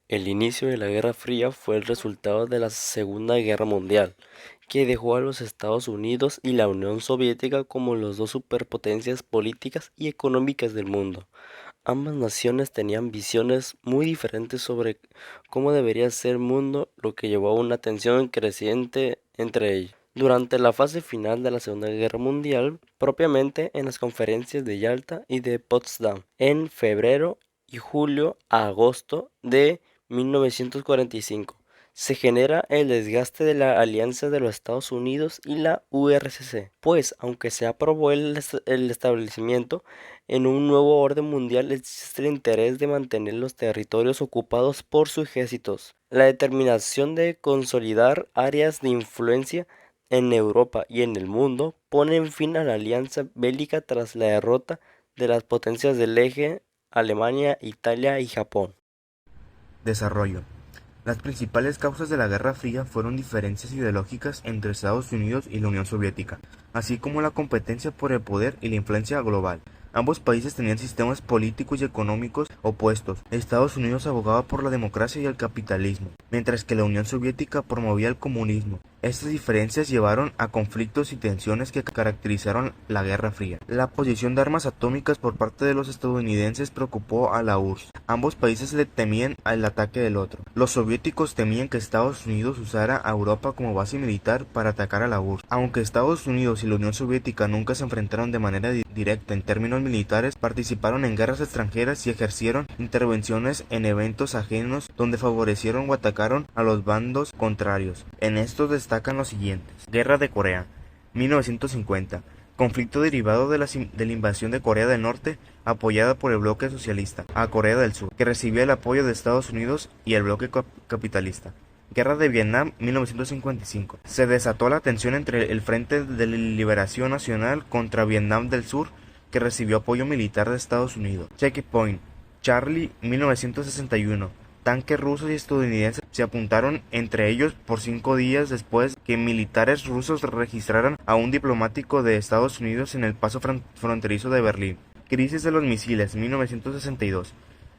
El inicio de la Guerra Fría fue el resultado de la Segunda Guerra Mundial, que dejó a los Estados Unidos y la Unión Soviética como las dos superpotencias políticas y económicas del mundo. Ambas naciones tenían visiones muy diferentes sobre cómo debería ser el mundo, lo que llevó a una tensión creciente entre ellos. Durante la fase final de la Segunda Guerra Mundial, propiamente en las conferencias de Yalta y de Potsdam, en febrero y julio a agosto de 1945, se genera el desgaste de la alianza de los Estados Unidos y la URSS, pues aunque se aprobó el establecimiento en un nuevo orden mundial, existe el interés de mantener los territorios ocupados por sus ejércitos. La determinación de consolidar áreas de influencia en Europa y en el mundo ponen fin a la alianza bélica tras la derrota de las potencias del eje Alemania, Italia y Japón. Desarrollo. Las principales causas de la Guerra Fría fueron diferencias ideológicas entre Estados Unidos y la Unión Soviética, así como la competencia por el poder y la influencia global. Ambos países tenían sistemas políticos y económicos opuestos. Estados Unidos abogaba por la democracia y el capitalismo, mientras que la Unión Soviética promovía el comunismo. Estas diferencias llevaron a conflictos y tensiones que caracterizaron la Guerra Fría. La posición de armas atómicas por parte de los estadounidenses preocupó a la URSS. Ambos países le temían el ataque del otro. Los soviéticos temían que Estados Unidos usara a Europa como base militar para atacar a la URSS. Aunque Estados Unidos y la Unión Soviética nunca se enfrentaron de manera directa en términos militares, participaron en guerras extranjeras y ejercieron intervenciones en eventos ajenos donde favorecieron o atacaron a los bandos contrarios. En estos destacan los siguientes: Guerra de Corea, 1950. Conflicto derivado de la invasión de Corea del Norte, apoyada por el bloque socialista, a Corea del Sur, que recibía el apoyo de Estados Unidos y el bloque capitalista. Guerra de Vietnam, 1955. Se desató la tensión entre el Frente de Liberación Nacional contra Vietnam del Sur, que recibió apoyo militar de Estados Unidos. Checkpoint Charlie, 1961. Tanques rusos y estadounidenses se apuntaron entre ellos por 5 días después que militares rusos registraran a un diplomático de Estados Unidos en el paso fronterizo de Berlín. Crisis de los misiles, 1962.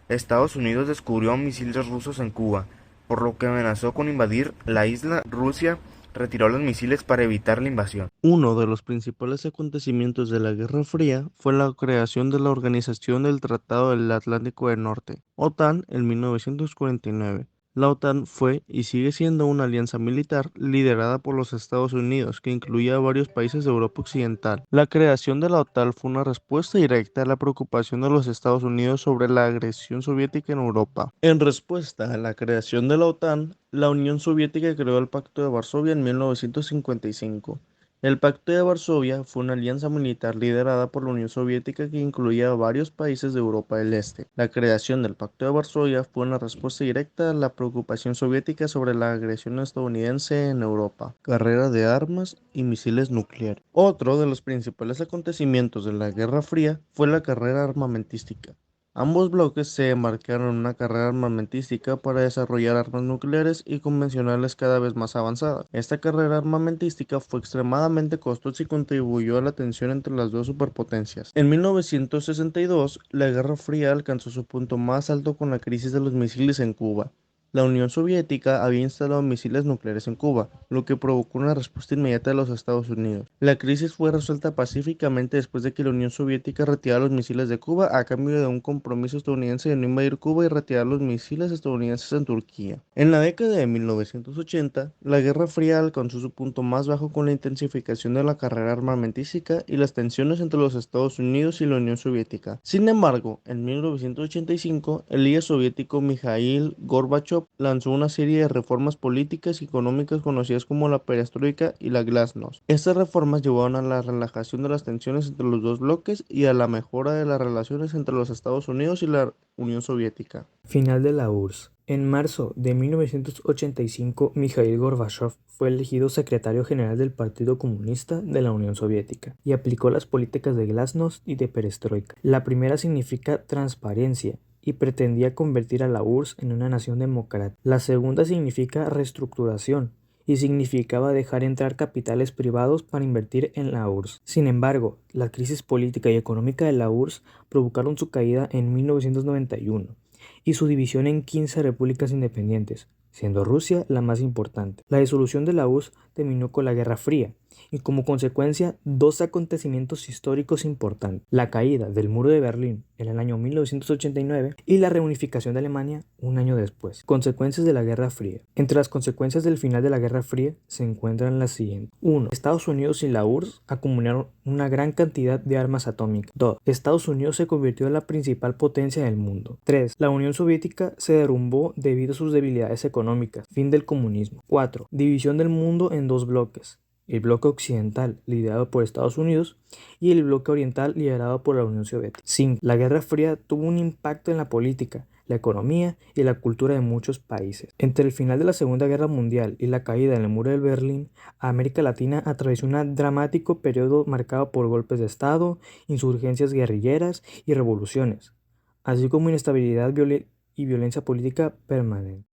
Estados Unidos descubrió misiles rusos en Cuba, por lo que amenazó con invadir la isla. Rusia retiró los misiles para evitar la invasión. Uno de los principales acontecimientos de la Guerra Fría fue la creación de la Organización del Tratado del Atlántico del Norte, OTAN, en 1949. La OTAN fue y sigue siendo una alianza militar liderada por los Estados Unidos que incluía a varios países de Europa Occidental. La creación de la OTAN fue una respuesta directa a la preocupación de los Estados Unidos sobre la agresión soviética en Europa. En respuesta a la creación de la OTAN, la Unión Soviética creó el Pacto de Varsovia en 1955. El Pacto de Varsovia fue una alianza militar liderada por la Unión Soviética que incluía a varios países de Europa del Este. La creación del Pacto de Varsovia fue una respuesta directa a la preocupación soviética sobre la agresión estadounidense en Europa, carrera de armas y misiles nucleares. Otro de los principales acontecimientos de la Guerra Fría fue la carrera armamentística. Ambos bloques se embarcaron en una carrera armamentística para desarrollar armas nucleares y convencionales cada vez más avanzadas. Esta carrera armamentística fue extremadamente costosa y contribuyó a la tensión entre las dos superpotencias. En 1962, la Guerra Fría alcanzó su punto más alto con la crisis de los misiles en Cuba. La Unión Soviética había instalado misiles nucleares en Cuba, lo que provocó una respuesta inmediata de los Estados Unidos. La crisis fue resuelta pacíficamente después de que la Unión Soviética retirara los misiles de Cuba a cambio de un compromiso estadounidense de no invadir Cuba y retirar los misiles estadounidenses en Turquía. En la década de 1980, la Guerra Fría alcanzó su punto más bajo con la intensificación de la carrera armamentística y las tensiones entre los Estados Unidos y la Unión Soviética. Sin embargo, en 1985, el líder soviético Mikhail Gorbachev lanzó una serie de reformas políticas y económicas conocidas como la perestroika y la glasnost. Estas reformas llevaron a la relajación de las tensiones entre los dos bloques y a la mejora de las relaciones entre los Estados Unidos y la Unión Soviética. Final de la URSS. En marzo de 1985, Mikhail Gorbachev fue elegido secretario general del Partido Comunista de la Unión Soviética y aplicó las políticas de glasnost y de perestroika. La primera significa transparencia y pretendía convertir a la URSS en una nación democrática. La segunda significa reestructuración y significaba dejar entrar capitales privados para invertir en la URSS. Sin embargo, la crisis política y económica de la URSS provocaron su caída en 1991. y su división en 15 repúblicas independientes, siendo Rusia la más importante. La disolución de la URSS terminó con la Guerra Fría y como consecuencia dos acontecimientos históricos importantes: la caída del muro de Berlín en el año 1989 y la reunificación de Alemania un año después. Consecuencias de la Guerra Fría. Entre las consecuencias del final de la Guerra Fría se encuentran las siguientes. 1. Estados Unidos y la URSS acumularon una gran cantidad de armas atómicas. 2. Estados Unidos se convirtió en la principal potencia del mundo. 3. La Unión Soviética se derrumbó debido a sus debilidades económicas. Fin del comunismo. 4. División del mundo en dos bloques: el bloque occidental, liderado por Estados Unidos, y el bloque oriental, liderado por la Unión Soviética. 5. La Guerra Fría tuvo un impacto en la política, la economía y la cultura de muchos países. Entre el final de la Segunda Guerra Mundial y la caída del muro de Berlín, América Latina atravesó un dramático periodo marcado por golpes de Estado, insurgencias guerrilleras y revoluciones, así como inestabilidad y violencia política permanente.